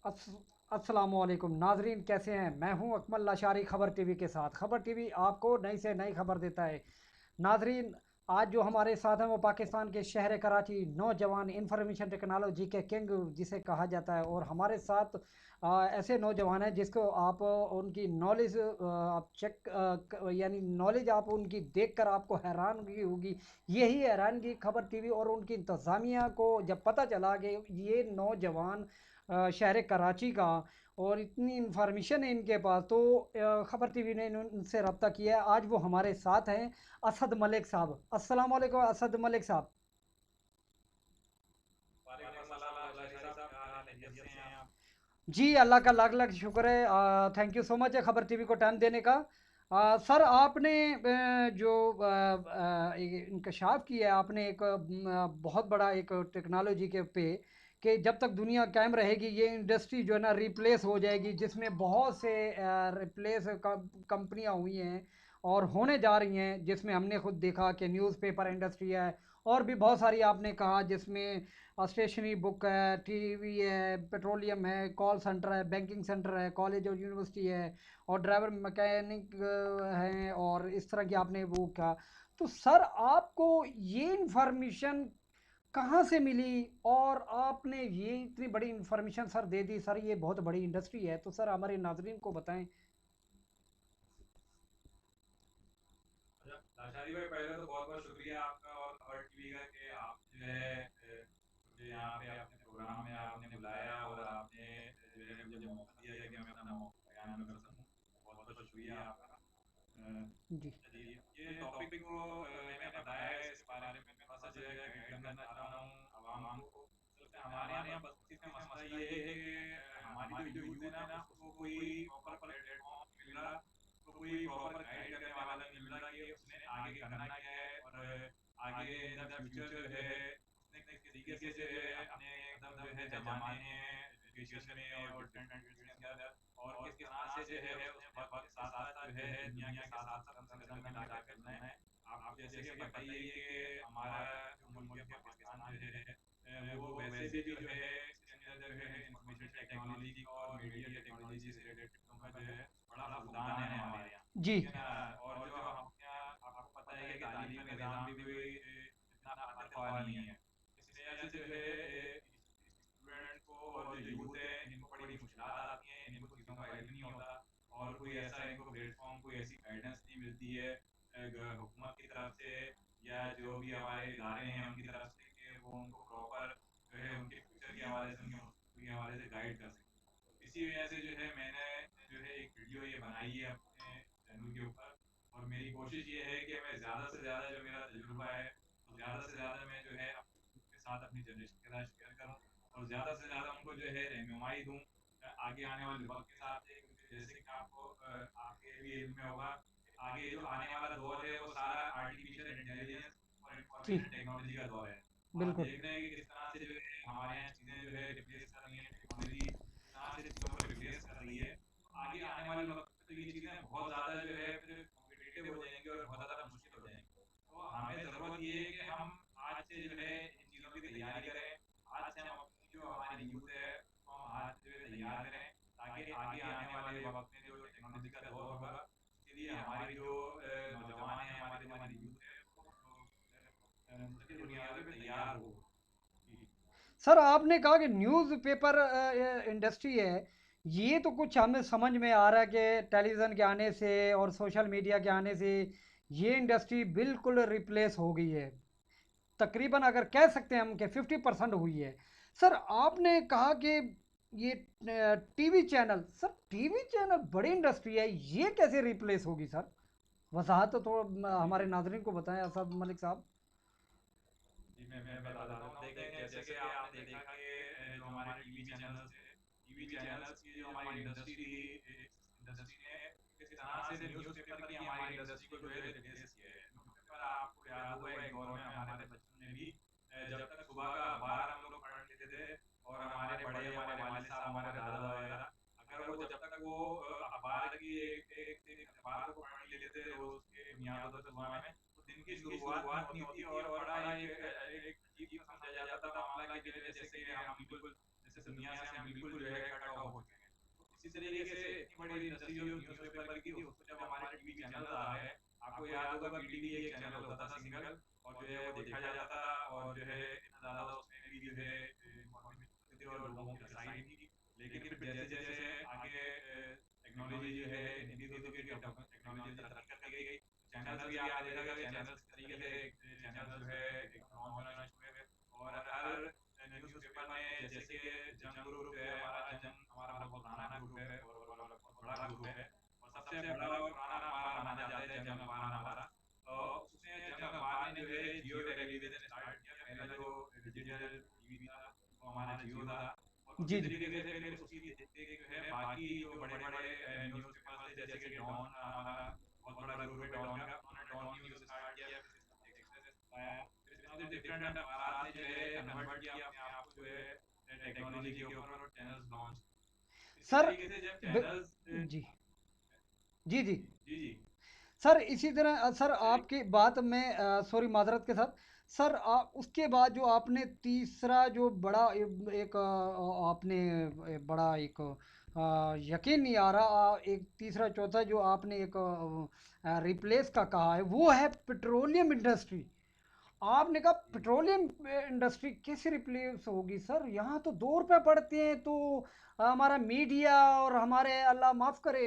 अस अस्सलामुअलैकुम नाजरीन, कैसे हैं? मैं हूं अकमल लाशारी खबर टीवी के साथ। खबर टीवी आपको नई से नई खबर देता है। नाजरीन, आज जो हमारे साथ हैं वो पाकिस्तान के शहर कराची नौजवान इंफॉर्मेशन टेक्नोलॉजी के किंग जिसे कहा जाता है, और हमारे साथ ऐसे नौजवान हैं जिसको आप उनकी नॉलेज आप चेक यानी नॉलेज आप उनकी देखकर आपको हैरानगी होगी। यही हैरानगी खबर टीवी और उनकी इंतज़ामिया को जब पता चला कि ये नौजवान शहर कराची का, और इतनी इन्फॉर्मेशन है इनके पास, तो खबर टीवी ने उनसे रब्ता किया है। आज वो हमारे साथ हैं, असद मलिक साहब। अस्सलाम वालेकुम असद मलिक साहब। वालेकुम अस्सलाम लाशारी साहब, क्या हाल है? खैरियत से हैं आप? जी, अल्लाह का लाख लाख शुक्र है। थैंक यू सो मच है खबर टीवी को टाइम देने का। सर, आपने जो इंकशाफ किया है, आपने एक बहुत बड़ा एक टेक्नोलॉजी के पे कि जब तक दुनिया कायम रहेगी ये इंडस्ट्री जो है ना रिप्लेस हो जाएगी, जिसमें बहुत से रिप्लेस कंपनियां हुई हैं और होने जा रही हैं, जिसमें हमने खुद देखा कि न्यूज़पेपर इंडस्ट्री है, और भी बहुत सारी आपने कहा जिसमें स्टेशनरी बुक है, टीवी है, पेट्रोलियम है, कॉल सेंटर है, बैंकिंग सेंटर है, कॉलेज और यूनिवर्सिटी है, और ड्राइवर मैकेनिक हैं, और इस तरह की आपने वो कहा। तो सर, आपको ये इंफॉर्मेशन कहाँ से मिली, और आपने ये इतनी बड़ी इंफॉर्मेशन सर दे दी? सर, ये बहुत बड़ी इंडस्ट्री है, तो सर हमारे नाजरीन को बताएं। अच्छा, लाशारी भाई, पहले तो बहुत बहुत शुक्रिया आपका और खबर टीवी का कि आप जो है मुझे यहाँ पे अपने प्रोग्राम में आपने बुलाया और आपने जो है मुझे मौका दिया कि मैं अपना मौका बयान कर सकूँ। बहुत बहुत शुक्रिया आपका। जी। चलिए, ये टॉपिक तो मैंने बताया है, इसके बारे में मैं थोड़ा सा जो है गाइड करना चाहता हूँ आवाम को। असल में हमारे यहाँ बस्ती में मसला ये है कि हमारी जो यूथ है ना, उसको कोई प्रॉपर प्लेटफॉर्म नहीं मिल रहा, उसको कोई प्रॉपर गाइड करने वाला नहीं मिल रहा कि उसने आगे करना क्या है और आगे इन द फ्यूचर जो है उसने किस तरीके से जो है अपने कदम जो है जमाने हैं एजुकेशन में और डिफरेंट फील्ड्स के अंदर, और किस तरह से जो है उसने वक्त के साथ साथ जो है दुनिया के साथ साथ कदम से कदम मिलाकर चलना है। आपको जैसे कि बताइए कि हमारा जो मुल्क है पाकिस्तान जो है वो वैसे भी जो है इसके अंदर जो है इंफॉर्मेशन टेक्नोलॉजी का और मीडिया टेक्नोलॉजी से रिलेटेड चीज़ों का जो है बड़ा फुकदान है हमारे यहाँ, जी। ठीक है ना। और जो हमारे यहाँ आपको पता है कि तालीम का निज़ाम भी कोई इतना फातिह ख्वाह नहीं है। इस वजह से जो है स्टूडेंट को और जो यूथ है इनको बड़ी मुश्किलात आती हैं, इनको चीज़ों का इल्म नहीं होता और कोई ऐसा इनको प्लेटफॉर्म, कोई ऐसी गाइडेंस नहीं मिलती है हुकूमत की तरफ से या जो भी हमारे इदारे हैं उनकी तरफ से कि वो उनको प्रॉपर जो है उनके फ्यूचर के हवाले से, उनके मुस्तकबिल के हवाले से गाइड कर सकें। तो इसी वजह से जो है मैंने जो है एक वीडियो ये बनाई है अपने चैनल के ऊपर, और मेरी कोशिश ये है कि मैं ज़्यादा से ज़्यादा जो मेरा तजुर्बा है वो ज़्यादा से ज़्यादा मैं जो है अपने यूथ के साथ, अपनी जनरेशन के साथ शेयर करूँ और ज़्यादा से ज़्यादा उनको जो है रहनुमाई दूँ आगे आने वाले वक्त के हिसाब से, क्योंकि जैसे कि आपको आपके भी इल्म में होगा कि आगे जो आने वाला दौर है वो सारा आर्टिफिशियल इंटेलिजेंस और जी। इंफॉर्मेशन टेक्नोलॉजी का दौर है। और आप बिल्कुल। देख रहे हैं कि किस तरह से जो है हमारे यहाँ चीज़ें जो है रिप्लेस कर रही हैं, टेक्नोलॉजी किस तरह से चीज़ों को रिप्लेस कर रही है। तो आगे आने वाले वक्त में तो ये चीज़ें बहुत ज़्यादा जो है फिर कॉम्पिटिटिव हो जाएंगी और बहुत ज़्यादा मुश्किल हो जाएंगी। तो हमें ज़रूरत ये है कि हम आज से जो है इन चीज़ों की तैयारी करें। आज से हम अपनी जो हमारी यूथ है उसको हम आज से जो है तैयार करें, ताकि आगे आने वाले वक्त में जो टेक्नोलॉजी का दौर होगा उसके लिए हमारी जो नौजवान है, हमारी जो हमारी यूथ है वो मुस्तकिल बुनियादों पे तैयार हो। जी। सर, आपने कहा कि न्यूज़पेपर इंडस्ट्री है। ये तो कुछ हमें समझ में आ रहा है कि टेलीविज़न के आने से और सोशल मीडिया के आने से ये इंडस्ट्री बिल्कुल रिप्लेस हो गई है। तकरीबन अगर कह सकते हैं हम कि 50% हुई है। सर, आपने कहा कि ये TV channel, sir TV channel बड़ी इंडस्ट्री है, ये कैसे रिप्लेस होगी सर? वजाहत तो थोड़ा जी हमारे जी नाजरीन को बताएं असद मलिक साहब। जी, मैं बता देता हूँ। देखें, जैसे कि आपने देखा कि जो हमारे टीवी चैनल्स थे, टीवी चैनल्स की जो हमारी इंडस्ट्री थी, इस इंडस्ट्री ने किस तरह से न्यूज़पेपर की हमारी इंडस्ट्री को जो है रिप्लेस किया है। न्यूज़पेपर आपको याद होगा एक दौर में हमारे बचपन में भी जब तक सुबह का अखबार हम लोग पढ़ लेते थे और हमारे बड़े, हमारे वालिद साहब, हमारे दादा वगैरह, अगर वो जब तक वो अखबार की एक अखबार को पढ़ नहीं लेते थे रोज के बुनियादों पर सुबह में, तो दिन की शुरुआत नहीं होती थी और बड़ा एक अजीब सा समझा जाता था मामला कि जो है जैसे कि हम बिल्कुल जैसे दुनिया से हम बिल्कुल जो है कट तरीके से इतनी बड़ी इंडस्ट्री जो न्यूज़पेपर की थी, उसको जब हमारे टीवी चैनल्स आ गए, आपको याद होगा पीटीवी एक चैनल होता था सिंगल, और जो है वो देखा जाता था, और जो है इतना ज़्यादा उसमें भी जो है इंफॉर्मेशन होती थी और लोगों की रसाई भी थी। लेकिन फिर जैसे जैसे आगे टेक्नोलॉजी जो है इंक्रीज होती गई, टेक्नोलॉजी तरक्की करती गई, चैनल्स भी आपने देखा कि चैनल्स किस तरीके से चैनल्स जो है लॉन्च होना शुरू हुए, और हर न्यूज़पेपर में, जैसे कि जंग ग्रुप जो है हमारा, जंग हमारा बहुत पुराना ग्रुप है और बहुत बड़ा ग्रुप है, और सबसे बड़ा और पुराना अखबार माना जाता है जंग अखबार हमारा। उसने, जंग अखबार ने जो है जियो टेलीविजन स्टार्ट किया, पहला जो डिजिटल टीवी था वो हमारा जियो था, और उसी जी जी। तरीके से फिर उसकी देख देख जो है बाकी जो बड़े बड़े न्यूज़पेपर्स थे, जैसे कि डॉन हमारा बहुत बड़ा ग्रुप है डॉन का, उन्होंने डॉन न्यूज़ स्टार्ट किया, फिर एक्सप्रेस आया, फिर इस तरह से डिफरेंट अखबारात ने जो है कन्वर्ट किया अपने आप को जो है टेक्नोलॉजी के ऊपर, और चैनल्स लॉन्च। इसी सर तरीके से जब बे- चैनल्स, जी जी जी। जी जी, सर इसी तरह सर आपकी बात में सॉरी माजरत के साथ सर उसके बाद जो आपने तीसरा जो बड़ा एक आपने बड़ा एक यकीन नहीं आ रहा एक तीसरा चौथा जो आपने एक रिप्लेस का कहा है वो है पेट्रोलियम इंडस्ट्री। आपने कहा जी। पेट्रोलियम इंडस्ट्री कैसे रिप्लेस होगी सर, यहाँ तो 2 रुपए पड़ते हैं तो हमारा मीडिया और हमारे अल्लाह माफ़ करे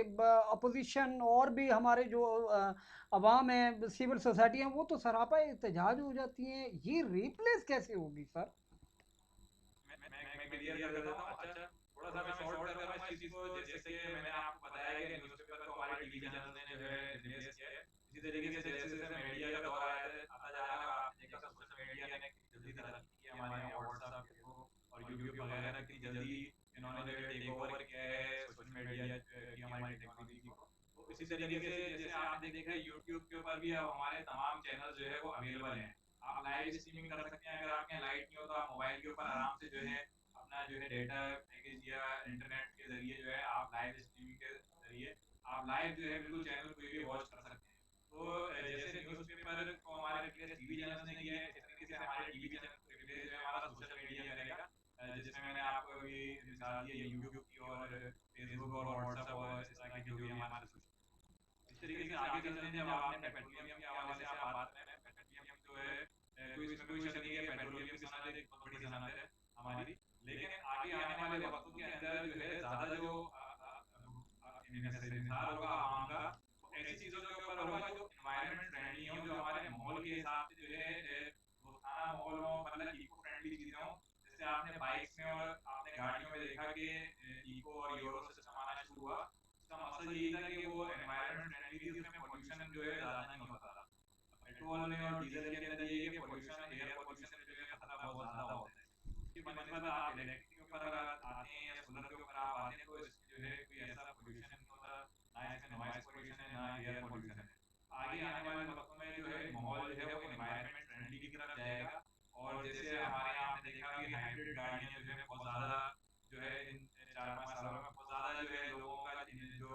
अपोजिशन और भी हमारे जो अवाम है सिविल सोसाइटी है वो तो सरापा एहतजाज हो जाती हैं, ये रिप्लेस कैसे होगी सर। मैं क्लियर कर देता हूँ। अच्छा, थोड़ा सा मैं शॉर्ट करूंगा इस चीज को, जैसे कि मैंने आपको बताया कि न्यूज़पेपर को हमारे टीवी चैनल्स ने जो है रिप्लेस किया है। इसी तरीके से जैसे जैसे मीडिया का दौर आया आता जा रहा है, और आपने देखा सोशल मीडिया ने कितनी जल्दी तरक्की की है, हमारे यहाँ व्हाट्सएप, फेसबुक और यूट्यूब वगैरह कितनी जल्दी इन्होंने जो है टेक ओवर किया है सोशल मीडिया की हमारी टेक्नोलॉजी को। तो इसी तरीके से जैसे आपने देखा है यूट्यूब के ऊपर भी अब हमारे तमाम चैनल जो है वो अवेलेबल हैं। आप लाइव स्ट्रीमिंग कर सकते हैं, अगर आपके यहाँ लाइट नहीं हो तो आप मोबाइल के ऊपर आराम से जो है अपना जो है डेटा पैकेज या इंटरनेट के जरिए जो है आप लाइव स्ट्रीमिंग के जरिए आप लाइव जो है बिल्कुल चैनल कोई भी वॉच कर सकते हैं। तो जैसे न्यूज़पेपर को हमारे रिप्लेस टीवी चैनल्स ने किया है, इसी तरीके से हमारे टीवी चैनल को रिप्लेस जो है हमारा सोशल मीडिया करेगा, जिसमें मैंने आपको अभी मिसाल दी है यूट्यूब की, और फेसबुक और व्हाट्सएप और इस तरह के जो भी हमारे सोशल। इस तरीके से आगे चलते हैं, जब आपने पेट्रोलियम के हवाले से आप बात करें, पेट्रोलियम जो है कोई इसमें कोई शक नहीं है कि पेट्रोलियम की सनत एक बहुत बड़ी सनत है हमारी। लेकिन आगे आने वाले वक्तों के अंदर जो है ज़्यादा जो निसार होगा आवाम का, वो ऐसी चीज़ों के ऊपर होगा जो इन्वायरमेंट फ्रेंडली हो, जो हमारे माहौल के हिसाब से जो है दोस्ताना माहौल हो, मतलब इको फ्रेंडली चीज़ें हों। जैसे आपने बाइक्स में और आपने गाड़ियों में देखा कि इको और यूरो सिस्टम आना शुरू हुआ। उसका मकसद यही था कि वो एनवायरनमेंट फ्रेंडली थी, उसमें पोल्यूशन जो है ज़्यादा नहीं होता था। पेट्रोल में और डीजल के अंदर ये है कि पोल्यूशन, एयर पोल्यूशन में जो है खतरा बहुत ज़्यादा होता है। उसकी बनस्बत आप इलेक्ट्रिक के ऊपर अगर आते हैं या सोलर के ऊपर आप आते हैं, तो इसमें जो है कोई ऐसा पोल्यूशन नहीं होता, ना इसमें नॉइस पोल्यूशन है, ना एयर पोल्यूशन है। आगे आने वाले वक्तों में जो है माहौल जो है वो एनवायरनमेंट फ्रेंडली की तरफ जाएगा। और जैसे हमारे यहाँ आपने देखा कि हाइब्रिड गाड़ियाँ जो है बहुत ज़्यादा जो है इन 4-5 सालों में बहुत ज़्यादा जो है लोगों का जो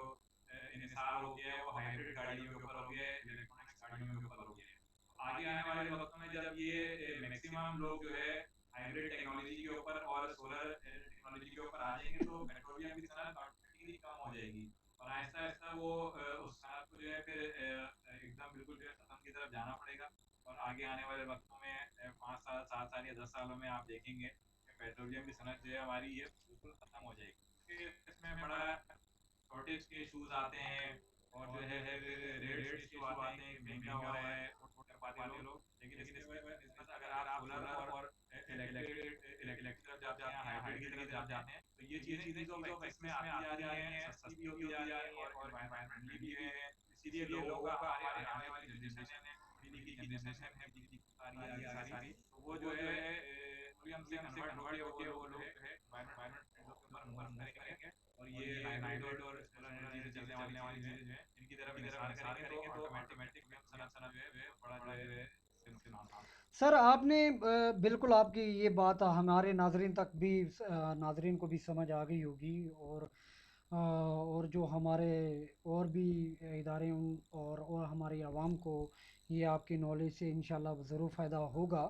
इन्हिसार हो गया है वो हाइब्रिड गाड़ियों के ऊपर हो गया है, इलेक्ट्रॉनिक्स गाड़ियों के ऊपर हो गया है। तो आगे आने वाले वक्तों में जब ये मैक्सिमम लोग जो है हाइब्रिड टेक्नोलॉजी के ऊपर और सोलर टेक्नोलॉजी के ऊपर आ जाएंगे, तो पेट्रोलियम की सनत ऑटोमेटिकली कम हो जाएगी, और आहिस्ता आहिस्ता वो उस सनत को जो है फिर एकदम बिल्कुल जो है खत्म की तरफ जाना पड़ेगा। और आगे आने वाले वक्तों में 5 साल 7 साल या 10 सालों में आप देखेंगे कि पेट्रोलियम की सनत जो है हमारी ये बिल्कुल खत्म हो जाएगी, क्योंकि इसमें बड़ा शॉर्टेज के इश्यूज आते हैं, और जो है फिर रेट्स के इशू आते हैं कि महंगा हो रहा है, अफोर्ड नहीं कर पाते लोग। लेकिन इसके बनिस्बत अगर आप सोलर और इलेक्ट्रिक की तरफ जाते हैं, हाइब्रिड की तरफ जाते हैं, तो ये चीज़ें ईज ऑफ एक्सेस में आती जा रही हैं, सस्ती भी होती जा रही हैं और इन्वायरमेंट फ्रेंडली भी है। इसीलिए लोगों का, हमारे आने वाली जनरेशन है, पढ़ी लिखी जनरेशन है, पीढ़ी की आ रही है आगे सारी, तो वो जो है पेट्रोलियम से कन्वर्ट होके वो लोग जो है इन्वायरमेंट चीज़ों के ऊपर मूव करेंगे, और ये हाइब्रिड और सोलर एनर्जी से चलने वाली चीज़ें जो हैं इनकी तरफ इंतज़ार करेंगे, तो ऑटोमेटिक पेट्रोलियम सनत का जो है बहुत बड़ा जो है इससे नुकसान होगा। सर आपने बिल्कुल आपकी ये बात हमारे नाजरीन तक भी नाजरीन को भी समझ आ गई होगी और जो हमारे और भी इदारे और हमारी आवाम को ये आपकी नॉलेज से इंशाल्लाह ज़रूर फ़ायदा होगा।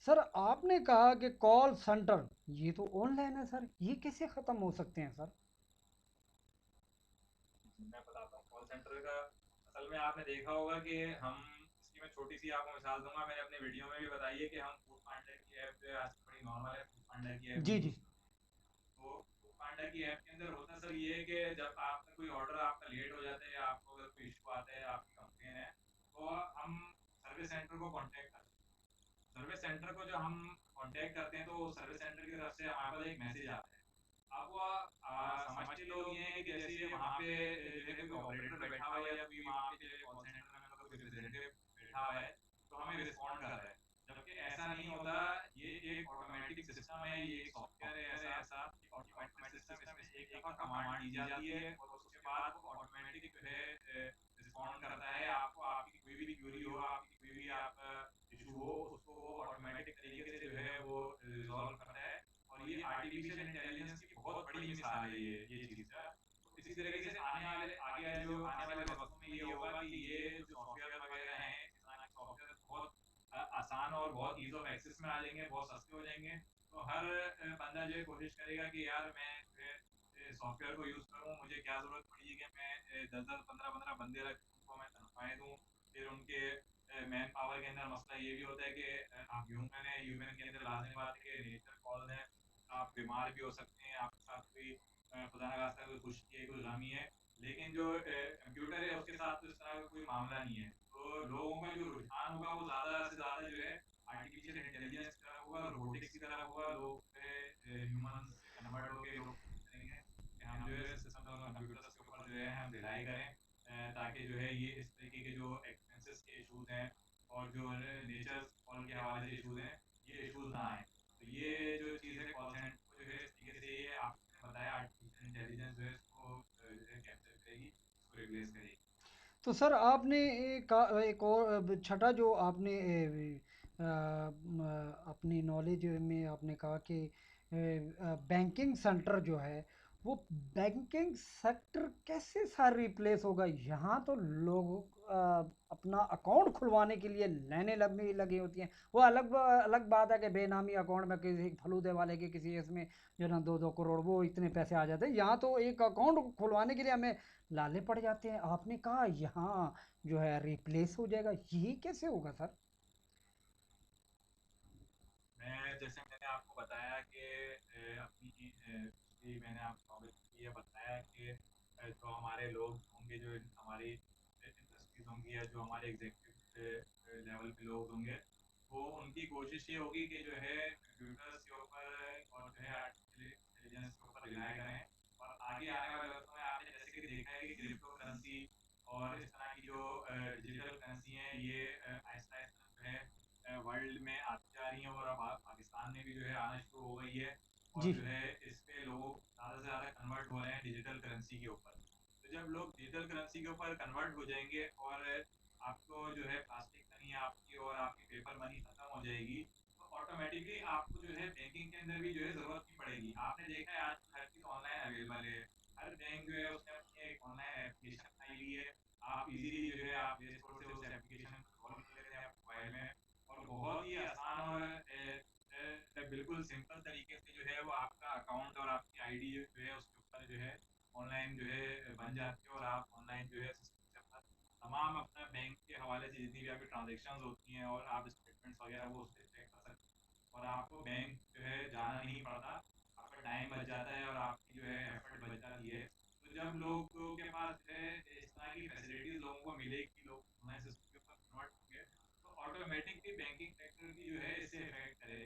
सर आपने कहा कि कॉल सेंटर ये तो ऑनलाइन है सर, ये कैसे ख़त्म हो सकते हैं सर। मैं बताता हूँ कॉल सेंटर का। असल में आपने देखा होगा कि हम इसकी मैं छोटी सी आपको मिसाल दूंगा, मैंने अपने वीडियो में भी बताई है कि हम फूड पांडा की ऐप जो है आजकल बड़ी नॉर्मल है, फूड पांडा की ऐप भी जी जी। यूज करते हैं। तो फूड पांडा की ऐप के अंदर होता सर ये है कि जब आपका कोई ऑर्डर आपका लेट हो जाता है या आपको अगर कोई इशू आता है, आपकी कंप्लेन है, तो हम सर्विस सेंटर को कांटेक्ट करते हैं। सर्विस सेंटर को जो हम कांटेक्ट करते हैं तो सर्विस सेंटर की तरफ से हमारे पास एक मैसेज आता है। अब वो समझते लोग ये हैं कि जैसे वहाँ पे जो है कोई ऑपरेटर बैठा हुआ है या कोई वहाँ पे जो है कॉल सेंटर में मतलब कोई रिप्रेजेंटेटिव बैठा हुआ है तो हमें रिस्पॉन्ड कर रहा है, जबकि ऐसा नहीं होता। ये एक ऑटोमेटिक सिस्टम है, ये एक सॉफ्टवेयर है ऐसा कि ऑटोमेटिक सिस्टम इसमें एक दफ़ा कमांड दी जाती है और उसके बाद वो ऑटोमेटिक जो है रिस्पॉन्ड करता है आपको। आपकी कोई भी क्वेरी हो, आपकी कोई भी आपका इशू हो, उसको वो ऑटोमेटिक तरीके से जो है वो रिजॉल्व करता है। और ये आर्टिफिशियल इंटेलिजेंस की बहुत बड़ी मिसाल है ये चीज़ का। तो इसी तरीके से आगे जो आने वाले वक्तों में ये होगा कि ये जो सॉफ्टवेयर वगैरह हैं, इस तरह के सॉफ्टवेयर बहुत आसान और बहुत ईज ऑफ एक्सेस में आ जाएंगे, बहुत सस्ते हो जाएंगे। तो हर बंदा जो है कोशिश करेगा कि यार मैं जो है सॉफ्टवेयर को यूज़ करूँ, मुझे क्या ज़रूरत पड़ी है कि मैं 10-10 15-15 बंदे रख उनको मैं तनख्वाहें दूँ। फिर उनके मैन पावर के अंदर मसला ये भी होता है कि आप ह्यूमन है, ह्यूमन के अंदर लाजमी बात है कि नेचर कॉल है, आप बीमार भी हो सकते हैं, आपके साथ कोई खुदा न खास्ता कोई खुशकी है, कोई गमी है। लेकिन जो कंप्यूटर है उसके साथ तो इस तरह का कोई मामला नहीं है। तो लोगों का जो रुझान होगा वो ज़्यादा से ज़्यादा जो है आर्टिफिशियल इंटेलिजेंस की तरफ होगा, रोबोटिक्स की तरफ होगा। लोग जो है ह्यूमन से कन्वर्ट होकर लोग कोशिश करेंगे कि हम जो है सिस्टम्स और कंप्यूटर्स के ऊपर जो है हम रिलाई करें, ताकि जो है ये इस तरीके के जो एक्सपेंसेस के इशूज़ हैं और जो नेचर कॉल के हवाले से इशूज़ हैं, ये इशूज़ ना आएँ। तो ये जो चीज़ है कॉल सेंटर को जो है इस तरीके से ये आपने बताया आर्टिफिशियल इंटेलिजेंस जो है इसको जो है कैप्चर करेगी, इसको रिप्लेस करेगी। तो सर आपने एक और छठा जो आपने अपनी नॉलेज में आपने कहा कि बैंकिंग सेक्टर जो है वो बैंकिंग सेक्टर कैसे सर रिप्लेस होगा। यहाँ तो लोग अपना अकाउंट खुलवाने के लिए लाइनें लगने लगी होती हैं। वो अलग बात है कि बेनामी अकाउंट में किसी फलूदे वाले के किसी इसमें जो ना 2-2 करोड़ वो इतने पैसे आ जाते हैं। यहाँ तो एक अकाउंट खुलवाने के लिए हमें लाले पड़ जाते हैं। आपने कहा यहाँ जो है रिप्लेस हो जाएगा, ये कैसे होगा सर? मैं जैसे मैंने आपको बताया कि अपनी पिछली मैंने आपको टॉपिक ये बताया कि जो हमारे लोग होंगे, जो हमारी इंडस्ट्रीज होंगी या जो हमारे एग्जीक्यूटिव लेवल पे लोग होंगे, वो उनकी कोशिश ये होगी कि जो है कंप्यूटर्स के ऊपर और जो है आर्टिफिशियल इंटेलिजेंस के ऊपर रिलाय करें। और आगे आने वाले वक्तों में आपने जैसे कि देखा है कि क्रिप्टो करेंसी और इस तरह की जो डिजिटल करेंसी हैं ये आहिस्ता आहिस्ता जो है वर्ल्ड में आती जा रही हैं और अब पाकिस्तान में भी जो है आना शुरू हो गई है। और जी जो है इस पे लोग ज़्यादा से ज़्यादा कन्वर्ट हो रहे हैं डिजिटल करेंसी के ऊपर। तो जब लोग डिजिटल करेंसी के ऊपर कन्वर्ट हो जाएंगे और आपको जो है प्लास्टिक मनी आपकी और आपकी पेपर मनी खत्म हो जाएगी, तो ऑटोमेटिकली आपको जो है बैंकिंग के अंदर भी जो है ज़रूरत नहीं पड़ेगी। आपने देखा है आजकल हर चीज़ ऑनलाइन अवेलेबल है। हर बैंक जो है उसने अपनी एक ऑनलाइन एप्लीकेशन बनाई हुई है। आप इजीली जो है आप प्ले स्टोर से उस एप्लीकेशन को इंस्टॉल कर लेते हैं अपने मोबाइल में, और बहुत ही आसान और बिल्कुल सिंपल तरीके से जो है वो आपका अकाउंट और आपकी आईडी जो है उसके ऊपर जो है ऑनलाइन जो है बन जाती है। और आप ऑनलाइन जो है सिस्टम से अपना तमाम अपना बैंक के हवाले से जितनी भी आपकी ट्रांजेक्शन होती हैं और आप स्टेटमेंट्स वगैरह वो उससे चेक कर सकते हैं। और आपको बैंक जो है जाना नहीं पड़ता, आपका टाइम बच जाता है और आपकी जो है एफर्ट बच जाती है। तो जब लोगों के पास जो है इस तरह की फैसिलिटीज लोगों को मिलेगी, लोग ऑनलाइन सिस्टम के ऊपर कन्वर्ट होंगे, तो ऑटोमेटिकली बैंकिंग सेक्टर भी जो है इससे इफेक्ट करे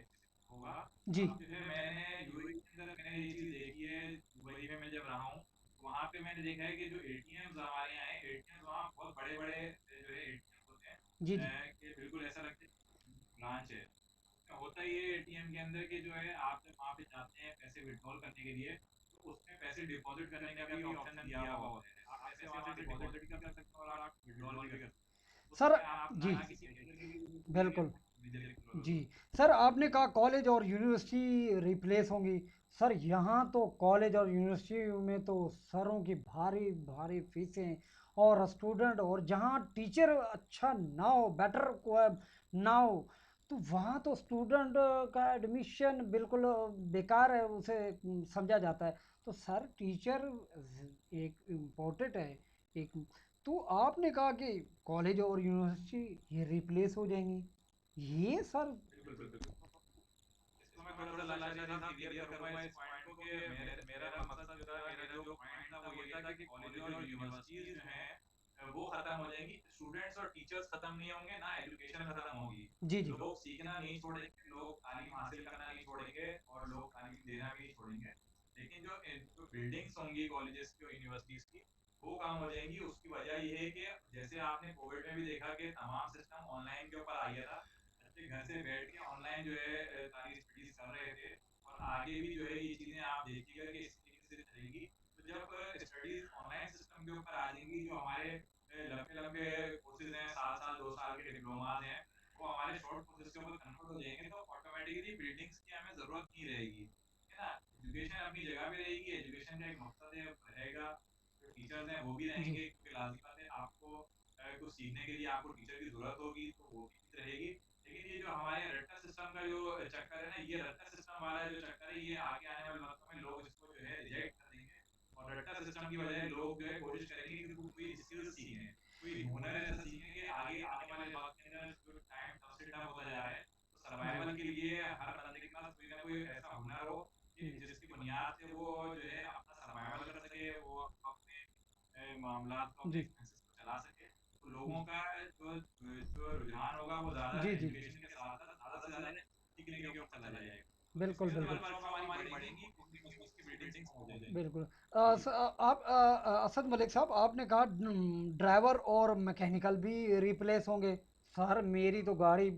होगा। जी। अब जो है मैंने यूएई के अंदर मैंने ये चीज़ देखी है, दुबई में मैं जब रहा हूँ, तो वहाँ पे मैंने देखा है कि जो एटीएम्स हमारे यहाँ है, एटीएम्स वहाँ बहुत बड़े बड़े जो है एटीएम्स होते हैं, जी जी। कि बिल्कुल ऐसा लगता है ब्रांच है। उसमें होता ही है एटीएम के अंदर कि जो है आप जब वहाँ पे जाते हैं पैसे विड्रॉल करने के लिए, तो उसमें पैसे डिपॉजिट करने का भी ऑप्शन दिया हुआ होता है। आप पैसे वहाँ से डिपॉजिट भी कर सकते हो और आप विड्रॉल भी कर सकते हो। सर उसमें आप जी ना किसी बैंक की जरूरत पड़ेगी, बिल्कुल। अपनी डिजिटल जी सर आपने कहा कॉलेज और यूनिवर्सिटी रिप्लेस होंगी। सर यहाँ तो कॉलेज और यूनिवर्सिटी में तो सरों की भारी भारी फीसें और स्टूडेंट और जहाँ टीचर अच्छा ना हो बेटर ना हो तो वहाँ तो स्टूडेंट का एडमिशन बिल्कुल बेकार है, उसे समझा जाता है। तो सर टीचर एक इम्पोर्टेंट है। एक तो आपने कहा कि कॉलेज और यूनिवर्सिटी ये रिप्लेस हो जाएंगी, ये सर। बिल्कुल बिल्कुल। इसको मैं थोड़ा सा लाचारी साहब क्लियर करूंगा इस पॉइंट को कि मेरा मकसद जो था, मेरा जो पॉइंट था वो ये था कि कॉलेज और यूनिवर्सिटीज जो हैं वो खत्म हो जाएंगी, स्टूडेंट्स और टीचर्स खत्म नहीं होंगे, ना एजुकेशन खत्म होगी। जी जी। लोग सीखना नहीं छोड़ेंगे, लोग तालीम हासिल करना नहीं छोड़ेंगे और लोग तालीम देना भी नहीं छोड़ेंगे। लेकिन जो बिल्डिंग्स होंगी कॉलेजेस की और यूनिवर्सिटीज की, वो कम हो जाएंगी। उसकी वजह ये है कि जैसे आपने कोविड में भी देखा कि तमाम सिस्टम ऑनलाइन के ऊपर आ गया था, बच्चे घर से बैठ के ऑनलाइन जो है सारी स्टडीज कर रहे थे। और आगे भी जो है ये चीजें आप देखिएगा कि इसी तरीके से चलेगी। तो जब स्टडीज ऑनलाइन सिस्टम के ऊपर आ जाएंगी, जो हमारे लंबे लंबे कोर्सेज हैं, साल साल 2 साल के डिप्लोमाज हैं, वो हमारे शॉर्ट कोर्सेज के ऊपर कन्वर्ट हो जाएंगे, तो ऑटोमेटिकली बिल्डिंग्स की हमें जरूरत नहीं रहेगी, है ना। एजुकेशन अपनी जगह पे रहेगी, एजुकेशन का एक मकसद है रहेगा, जो टीचर्स हैं वो भी जी रहेंगे, क्योंकि लाजमी बात है आपको कुछ सीखने के लिए आपको टीचर की जरूरत होगी, तो वो भी चीज रहेगी। लेकिन ये जो हमारे रट्टा सिस्टम का जो चक्कर है ना, ये रट्टा सिस्टम वाला जो चक्कर है, ये आगे आने वाले वक्त में लोग इसको जो है रिजेक्ट कर देंगे। और रट्टा सिस्टम की बजाय लोग जो है कोशिश करेंगे कि कोई स्किल्स सीखें, कोई हुनर ऐसा सीखें कि आगे आने वाले वक्त के अंदर जो टाइम टफ से टफ होता जा रहा है, तो जी सर्वाइवल के लिए हर बंदे के पास कोई ना कोई ऐसा हुनर हो कि जी जिसकी बुनियाद से वो जो है अपना सर्वाइवल कर सके, वो अपने मामलात को, अपने जी एक्सपेंसेस को चला सके। तो लोगों का जो जो रुझान होगा वो ज़्यादा जी जी। एजुकेशन के साथ साथ ज़्यादा से ज़्यादा सीखने के ऊपर चला जाएगा। तो बिल्कुल इसकी वजह से बिल्कुल। वर्क फ्रॉम हमारी बढ़ेंगी, क्योंकि उसकी बिल्डिंग्स कम हो जाएंगी। बिल्कुल। जी जी। आप असद मलिक साहब, आपने कहा ड्राइवर और मैकेनिकल भी रिप्लेस होंगे। सर मेरी तो गाड़ी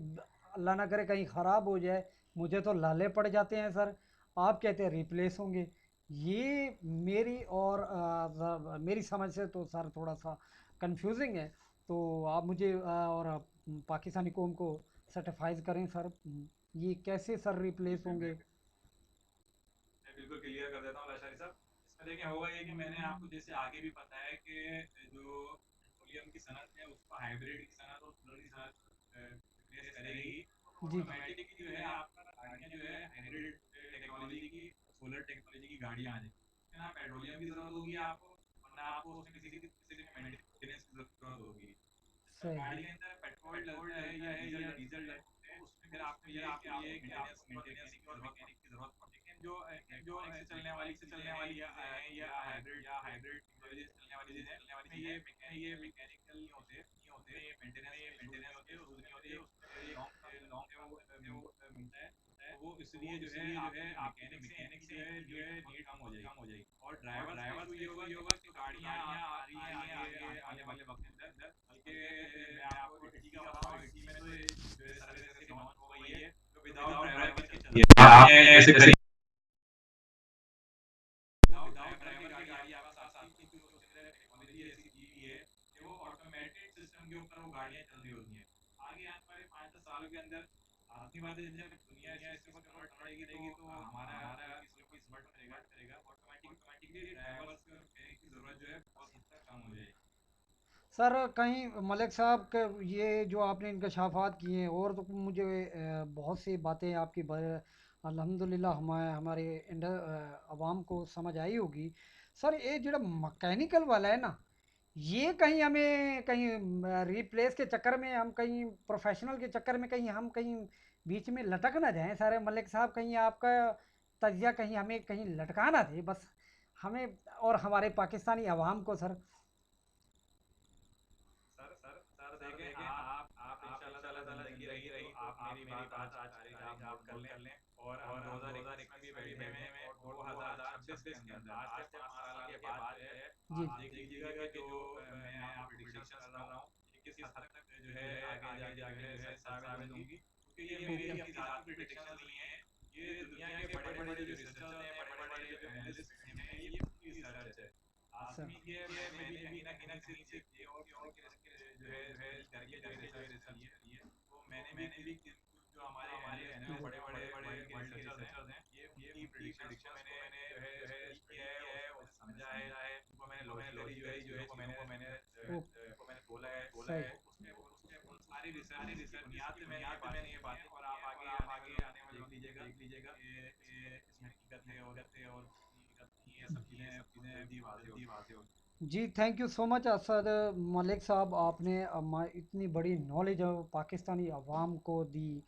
अल्लाह ना करे कहीं ख़राब हो जाए, मुझे तो लाले पड़ जाते हैं सर। आप कहते हैं रिप्लेस होंगे, ये मेरी और मेरी समझ से तो सर थोड़ा सा कंफ्यूजिंग है। तो आप मुझे पाकिस्तानी कौम को सर्टिफाइज करें सर, ये कैसे सर रिप्लेस होंगे। मैं बिल्कुल क्लियर कर देता हूँ लाशारी साहब। इसमें देखें, होगा ये कि मैंने आपको जैसे आगे भी बताया कि जो पेट्रोलियम की सनत है उसको हाइब्रिड की सनत और सोलर की सनत रिप्लेस करेगी। तो जी ऑटोमेटिकली जो है आपका गाड़ियाँ जो है हाइब्रिड टेक्नोलॉजी की, सोलर टेक्नोलॉजी की गाड़ियाँ आ जाएंगी। उसमें ना पेट्रोलियम की जरूरत होगी आपको, और ना आपको उसमें किसी किस्म के मेंटेनेंस की जरूरत होगी। जब सही। गाड़ी के अंदर पेट्रोल डलता है या डीजल डलता है, उसमें फिर आपको ये है कि आपको मेंटेनेंस की और मैकेनिक की जरूरत पड़ती है। लेकिन जो इलेक्ट्रॉनिक से चलने वाली चीजें हैं या हाइब्रिड टेक्नोलॉजी से चलने वाली चीजें हैं, उसमें ये मैकेनिकल नहीं होते, उसमें ये मेंटेनेंस के इश्यूज नहीं होते, उसमें ये एक लॉन्ग टर्म जो है वो मिलता है। तो वो इसलिए जो है आपकी जो मैकेनिक से इनकी जो है नीड बहुत कम हो जाएगी। और ड्राइवर्स का इशू ये होगा कि अब तो गाड़ियाँ आ रही हैं आगे आने वाले वक्त के अंदर। बल्कि मैं आपको 80 का बताऊँ, 80 में तो ये जो है सर्विस ऐसी लॉन्च हो गई है जो विदाउट ड्राइवर के चलती है। आपने ऐसे खरीद विदाउट ड्राइवर की गाड़ी आपके पास आती है, क्योंकि उसके अंदर टेक्नोलॉजी ऐसी की हुई है कि वो ऑटोमेटेड सिस्टम के ऊपर वो गाड़ियाँ चल रही होती हैं। आगे आने वाले 5-10 सालों के अंदर आदमी बात है, जब दुनिया इसके ऊपर कन्वर्ट करेगी तो हमारा जो भी स्मार्ट करेगा ऑटोमेटिकली ड्राइवर्स की और मैकेनिक की जरूरत जो है बहुत हद तक कम हो जाएगी। सर कहीं मलिक साहब के ये जो आपने इंकशाफात किए हैं, और तो मुझे बहुत सी बातें आपकी अल्हम्दुलिल्लाह हमारे अवाम को समझ आई होगी। सर ये जो मैकेनिकल वाला है ना, ये कहीं हमें कहीं रिप्लेस के चक्कर में, हम कहीं प्रोफेशनल के चक्कर में कहीं हम कहीं बीच में लटक ना जाएं सर मलिक साहब, कहीं आपका तजिया कहीं हमें कहीं लटका ना दे बस, हमें और हमारे पाकिस्तानी अवाम को सर। सर देखें, आप इंशाल्लाह ताला ज़िंदगी रही तो आप मेरी बात आज तारीख आप नोट कर लें। और हम 2021 में भी बैठे हुए हैं, और 2026 के अंदर आज से 5 साल के बाद जो है, जी आप देख लीजिएगा कि जो मैं आपको प्रिडिक्शंस कर रहा हूँ कि किस हद तक जो है आगे जाके जो है सच साबित होंगी। क्योंकि ये मेरी अपनी ज़ाती प्रिडिक्शंस नहीं है, ये दुनिया के बड़े बड़े जो रिसर्चर्स हैं, बड़े बड़े जो एनालिस्ट बैठे हुए हैं, ये उनकी रिसर्च है। सर आज़मी ये मैंने भी कहीं न कहीं से ये और जो है रिसर्च करके जो ये रिसर्च करी है। तो मैंने भी कुछ जो हमारे एनालिस्ट हैं, जी बड़े बड़े वर्ल्ड के रिसर्चर्स हैं, ये उनकी प्रेडिक्शंस को मैंने जो है स्टडी किया है, उसे समझा है, उनको मैंने लॉजिकली जो है चीज़ों ओ को मैंने तोला है। सही। तो उसके उन सारी रिसर्चेस की बुनियाद पे मैंने ये बातें की हैं, और आप आगे आने वाले वक्त में देख लीजिएगा कि ये इसमें हकीकत है और इसकी हकीकत नहीं है, सब जी, thank you so much Asad Malik sahab, आपने इतनी बड़ी नॉलेज पाकिस्तानी अवाम को दी।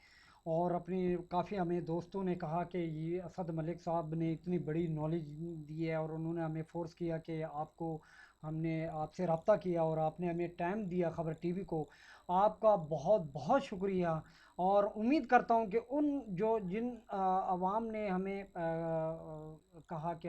और अपनी काफ़ी हमें दोस्तों ने कहा कि ये असद मलिक साहब ने इतनी बड़ी नॉलेज दी है, और उन्होंने हमें फ़ोर्स किया कि आपको हमने आपसे रब्ता किया और आपने हमें टाइम दिया खबर टीवी को। आपका बहुत बहुत शुक्रिया। और उम्मीद करता हूँ कि उन जो जिन अवाम ने हमें कहा कि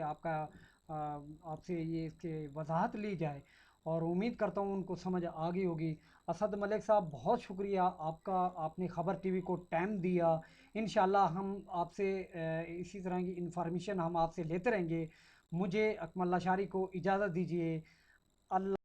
आपसे ये इसके वजाहत ली जाए, और उम्मीद करता हूँ उनको समझ आ गई होगी। असद मलिक साहब, बहुत शुक्रिया आपका, आपने ख़बर टीवी को टाइम दिया। इंशाल्लाह हम आपसे इसी तरह की इंफॉर्मेशन हम आपसे लेते रहेंगे। मुझे अकमल लाशारी को इजाज़त दीजिए। अल्लाह।